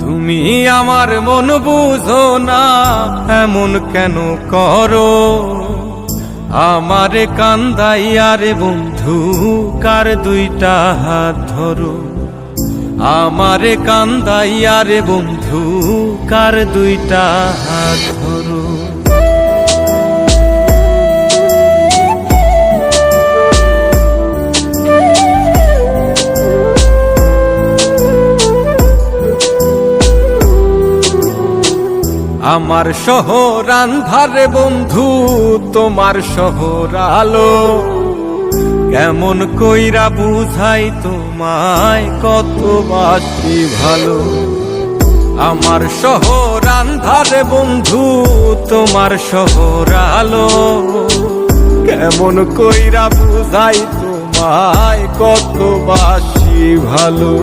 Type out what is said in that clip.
তুমি আমার মন বুঝো না, এমন কেন করো? আমারে কান্দাইয়া রে বন্ধু কার দুইটা হাত ধরো। আমারে কান্দাইয়া রে বন্ধু কার দুইটা হাত ধরো। আমার শহর আন্ধারে বন্ধু, তোমার শহর আলো। কেমন কইরা বুঝাই তোমায় কত বাসি ভালো। আমার শহর আন্ধারে বন্ধু, তোমার শহর আলো। কেমন কইরা বুঝাই তোমায় কত বাসি ভালো।